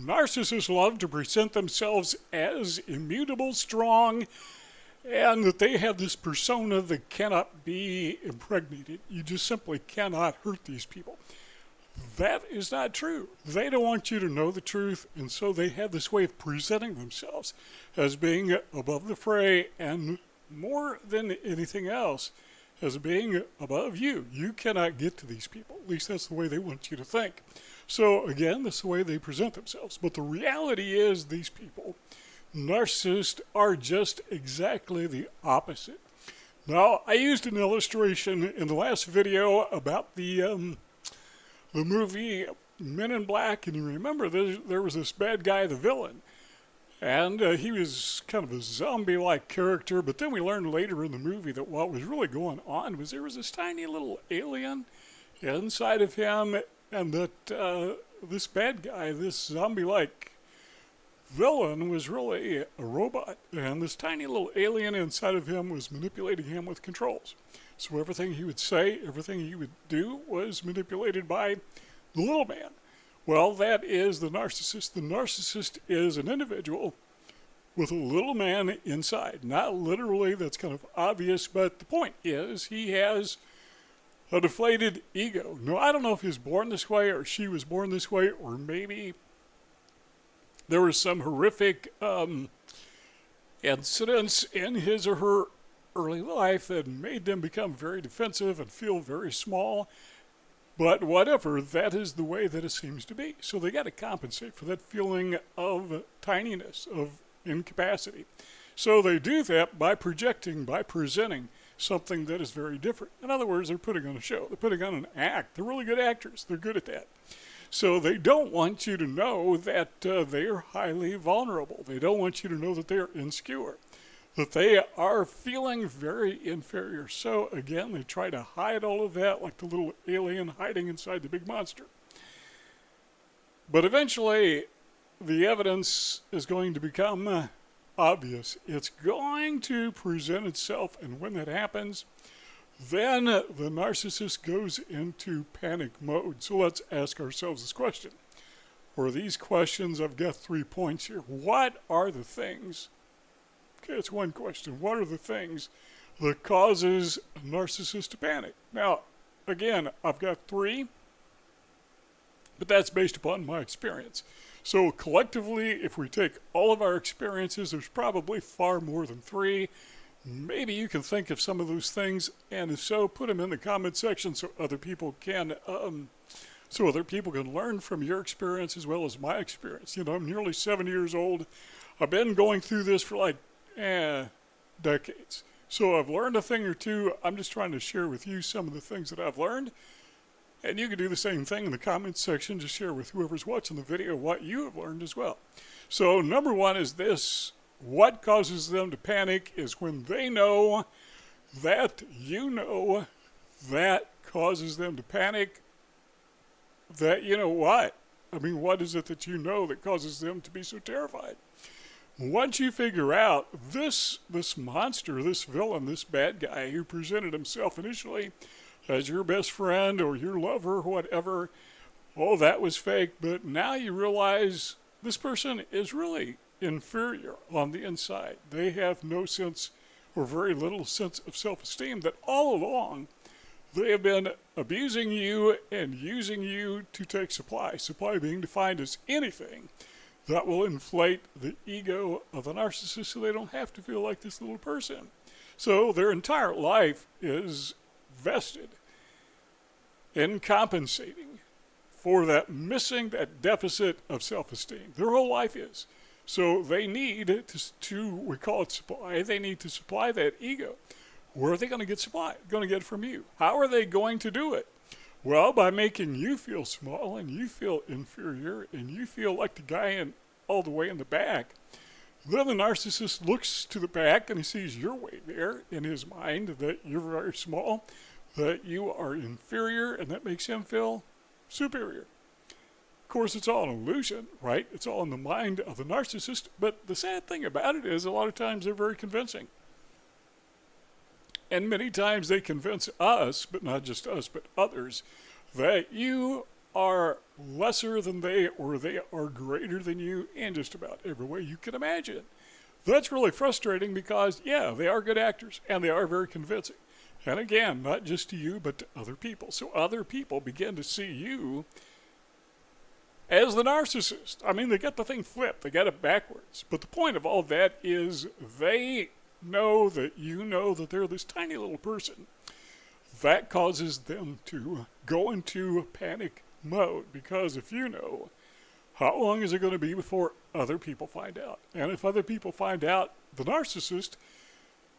Narcissists love to present themselves as immutable, strong, and that they have this persona that cannot be impregnated. You just simply cannot hurt these people. That is not true. They don't want you to know the truth, and so they have this way of presenting themselves as being above the fray, and more than anything else, as being above you. You cannot get to these people. At least that's the way they want you to think. So again, that's the way they present themselves. But the reality is these people, narcissists, are just exactly the opposite. Now, I used an illustration in the last video about the movie Men in Black, and you remember there was this bad guy, the villain, and he was kind of a zombie-like character, but then we learned later in the movie that what was really going on was there was this tiny little alien inside of him, and that this bad guy, this zombie-like villain, was really a robot, and this tiny little alien inside of him was manipulating him with controls. So everything he would say, everything he would do was manipulated by the little man. Well, that is the narcissist. The narcissist is an individual with a little man inside. Not literally, that's kind of obvious, but the point is he has a deflated ego. Now, I don't know if he was born this way or she was born this way, or maybe there was some horrific incidents in his or her early life that made them become very defensive and feel very small. But whatever, that is the way that it seems to be. So they got to compensate for that feeling of tininess, of incapacity. So they do that by projecting, by presenting something that is very different. In other words, they're putting on a show. They're putting on an act. They're really good actors. They're good at that. So they don't want you to know that they are highly vulnerable. They don't want you to know that they are insecure, that they are feeling very inferior. So again, they try to hide all of that like the little alien hiding inside the big monster. But eventually, the evidence is going to become obvious. It's going to present itself, and when that happens, then the narcissist goes into panic mode. So let's ask ourselves this question. For these questions, I've got 3 points here. What are the things? Okay, it's one question. What are the things that causes a narcissist to panic? Now, again, I've got 3, but that's based upon my experience. So collectively, if we take all of our experiences, there's probably far more than 3. Maybe you can think of some of those things, and if so, put them in the comment section so other people can learn from your experience as well as my experience. You know, I'm nearly 7 years old. I've been going through this for like decades. So I've learned a thing or two. I'm just trying to share with you some of the things that I've learned. And you can do the same thing in the comments section. Just share with whoever's watching the video what you have learned as well. So number 1 is this. What causes them to panic is when they know that you know that causes them to panic. That, you know what? I mean, what is it that you know that causes them to be so terrified? Once you figure out this monster, this villain, this bad guy who presented himself initially as your best friend or your lover or whatever, oh, that was fake, but now you realize this person is really inferior on the inside. They have no sense or very little sense of self-esteem, that all along they have been abusing you and using you to take supply. Supply being defined as anything that will inflate the ego of a narcissist so they don't have to feel like this little person. So their entire life is vested in compensating for that missing, that deficit of self-esteem. Their whole life is. So they need to, we call it supply, they need to supply that ego. Where are they going to get supply? They're going to get it from you. How are they going to do it? Well, by making you feel small and you feel inferior and you feel like the guy all the way in the back. Then the narcissist looks to the back and he sees you're way there in his mind, that you're very small, that you are inferior, and that makes him feel superior. Of course, it's all an illusion, right? It's all in the mind of the narcissist, but the sad thing about it is a lot of times they're very convincing. And many times they convince us, but not just us, but others, that you are lesser than they, or they are greater than you in just about every way you can imagine. That's really frustrating because, yeah, they are good actors and they are very convincing. And again, not just to you, but to other people. So other people begin to see you as the narcissist. I mean, they get the thing flipped, they get it backwards. But the point of all that is they know that you know that they're this tiny little person. That causes them to go into panic mode, because if you know, how long is it going to be before other people find out? And if other people find out, the narcissist,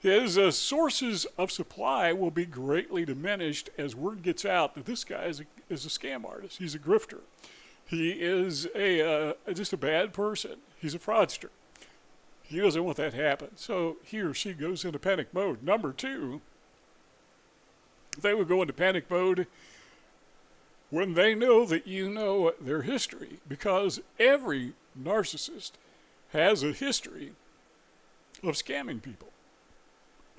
his sources of supply will be greatly diminished as word gets out that this guy is a scam artist. He's a grifter. He is just a bad person. He's a fraudster. He doesn't want that to happen. So he or she goes into panic mode. Number two, they would go into panic mode when they know that you know their history, because every narcissist has a history of scamming people.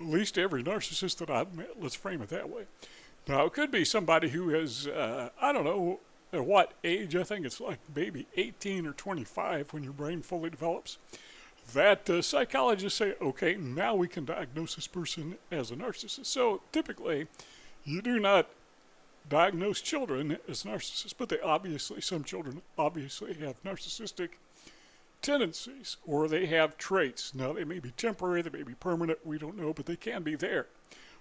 At least every narcissist that I've met. Let's frame it that way. Now, it could be somebody who is, I don't know at what age. I think it's like maybe 18 or 25 when your brain fully develops. That psychologists say, okay, now we can diagnose this person as a narcissist. So typically, you do not diagnose children as narcissists, but some children obviously have narcissistic tendencies, or they have traits. Now, they may be temporary, they may be permanent, we don't know, but they can be there.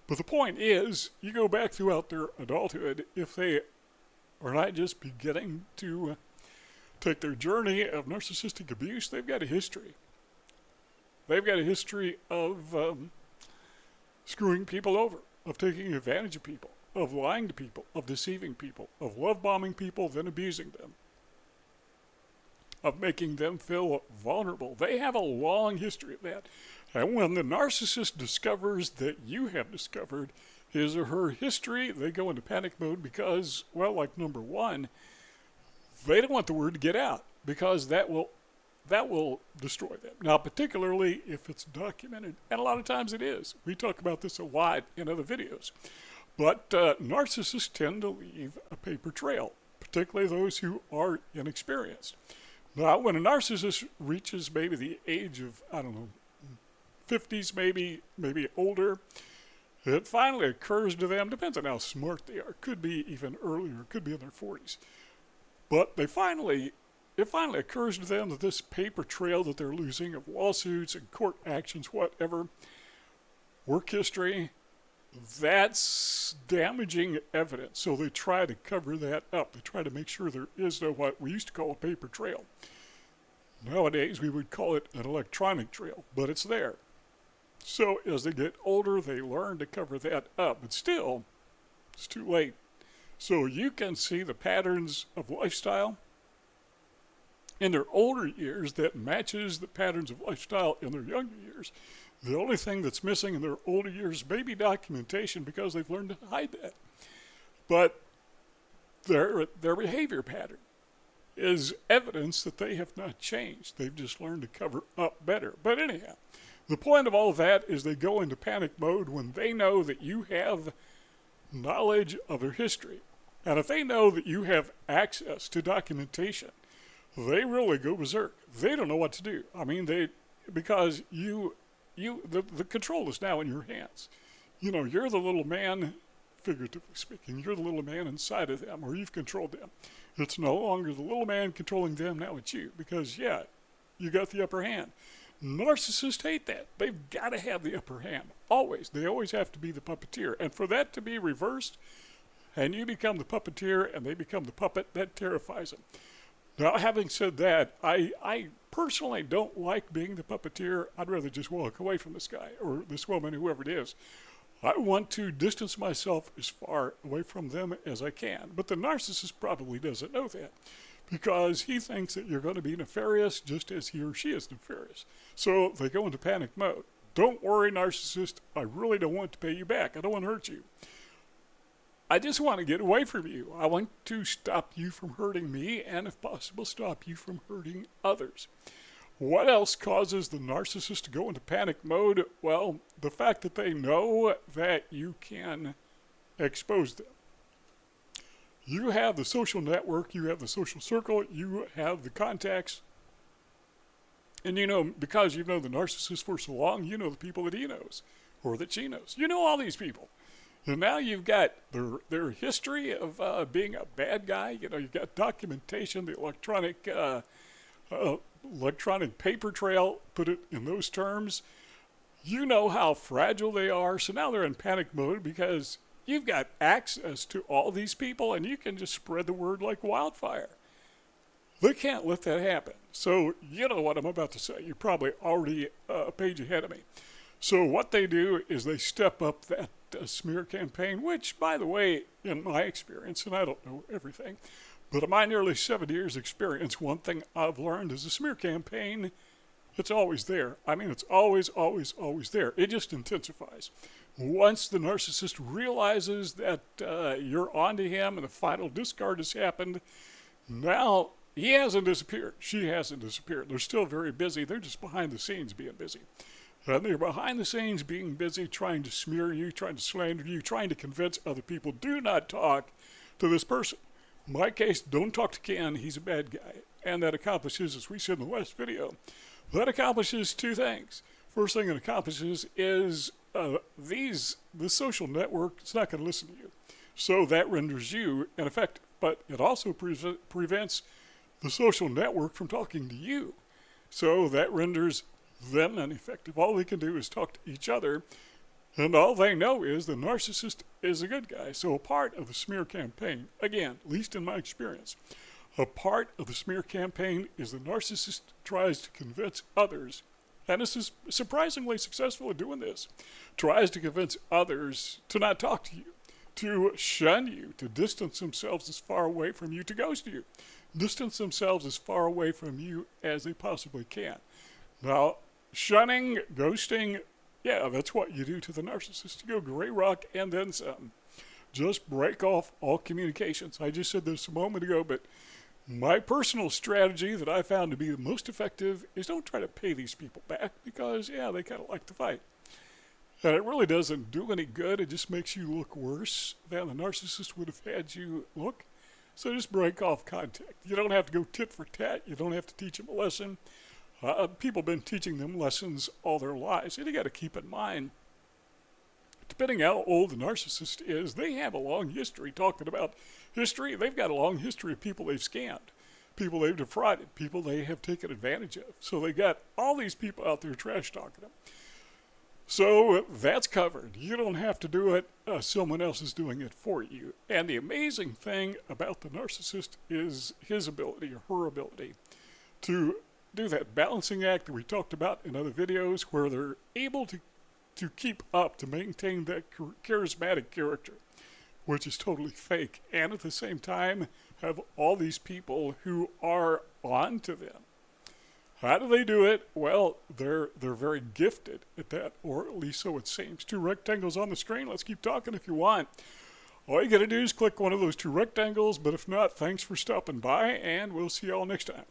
But the point is, you go back throughout their adulthood, if they are not just beginning to take their journey of narcissistic abuse, they've got a history. They've got a history of screwing people over, of taking advantage of people, of lying to people, of deceiving people, of love bombing people, then abusing them, of making them feel vulnerable. They have a long history of that. And when the narcissist discovers that you have discovered his or her history, they go into panic mode because, well, like number one, they don't want the word to get out, because that will destroy them. Now, particularly if it's documented, and a lot of times it is. We talk about this a lot in other videos. But narcissists tend to leave a paper trail, particularly those who are inexperienced. Now, when a narcissist reaches maybe the age of, 50s, maybe older, it finally occurs to them, depends on how smart they are, could be even earlier, could be in their 40s. But it finally occurs to them that this paper trail that they're losing of lawsuits and court actions, whatever, work history, that's damaging evidence. So they try to cover that up. They try to make sure there is no what we used to call a paper trail. Nowadays, we would call it an electronic trail, but it's there. So as they get older, they learn to cover that up. But still, it's too late. So you can see the patterns of lifestyle in their older years that matches the patterns of lifestyle in their younger years. The only thing that's missing in their older years may be documentation, because they've learned to hide that. But their behavior pattern is evidence that they have not changed. They've just learned to cover up better. But anyhow, the point of all of that is they go into panic mode when they know that you have knowledge of their history. And if they know that you have access to documentation, they really go berserk. They don't know what to do. I mean, because the control is now in your hands. You know, you're the little man, figuratively speaking, you're the little man inside of them, or you've controlled them. It's no longer the little man controlling them, now it's you, because, yeah, you got the upper hand. Narcissists hate that. They've got to have the upper hand, always. They always have to be the puppeteer. And for that to be reversed, and you become the puppeteer and they become the puppet, that terrifies them. Now, having said that, I personally don't like being the puppeteer. I'd rather just walk away from this guy or this woman, whoever it is. I want to distance myself as far away from them as I can. But the narcissist probably doesn't know that, because he thinks that you're going to be nefarious just as he or she is nefarious. So they go into panic mode. Don't worry, narcissist. I really don't want to pay you back. I don't want to hurt you. I just want to get away from you. I want to stop you from hurting me, and if possible, stop you from hurting others. What else causes the narcissist to go into panic mode? Well, the fact that they know that you can expose them. You have the social network, you have the social circle, you have the contacts. And you know, because you've known the narcissist for so long, you know the people that he knows or that she knows. You know all these people. And now you've got their history of being a bad guy. You know, you've got documentation, the electronic paper trail, put it in those terms. You know how fragile they are. So now they're in panic mode because you've got access to all these people and you can just spread the word like wildfire. They can't let that happen. So you know what I'm about to say. You're probably already a page ahead of me. So what they do is they step up that smear campaign, which, by the way, in my experience, and I don't know everything, but in my nearly 7 years experience, one thing I've learned is a smear campaign, it's always there. I mean, it's always, always, always there. It just intensifies. Once the narcissist realizes that you're onto him and the final discard has happened, now he hasn't disappeared. She hasn't disappeared. They're still very busy. They're just behind the scenes being busy. And they're behind the scenes being busy trying to smear you, trying to slander you, trying to convince other people, do not talk to this person. In my case, don't talk to Ken. He's a bad guy. And that accomplishes, as we said in the last video, that accomplishes two things. First thing it accomplishes is the social network is not going to listen to you. So that renders you ineffective. But it also prevents the social network from talking to you. So that renders them ineffective. All they can do is talk to each other, and all they know is the narcissist is a good guy. So a part of the smear campaign, again, at least in my experience, a part of the smear campaign is the narcissist tries to convince others, and this is surprisingly successful at doing this, tries to convince others to not talk to you, to shun you, to distance themselves as far away from you, to ghost you, distance themselves as far away from you as they possibly can. Now, shunning, ghosting, yeah, that's what you do to the narcissist. You go gray rock and then some. Just break off all communications. I just said this a moment ago, but my personal strategy that I found to be the most effective is don't try to pay these people back because, yeah, they kind of like to fight. And it really doesn't do any good. It just makes you look worse than the narcissist would have had you look. So just break off contact. You don't have to go tit for tat. You don't have to teach them a lesson. People have been teaching them lessons all their lives. And you got to keep in mind, depending how old the narcissist is, they have a long history talking about history. They've got a long history of people they've scammed, people they've defrauded, people they have taken advantage of. So they got all these people out there trash talking them. So that's covered. You don't have to do it. Someone else is doing it for you. And the amazing thing about the narcissist is his ability or her ability to do that balancing act that we talked about in other videos where they're able to keep up, to maintain that charismatic character, which is totally fake, and at the same time have all these people who are on to them. How do they do it? Well, they're very gifted at that, or at least so it seems. 2 rectangles on the screen. Let's keep talking if you want. All you got to do is click one of those 2 rectangles, but if not, thanks for stopping by, and we'll see you all next time.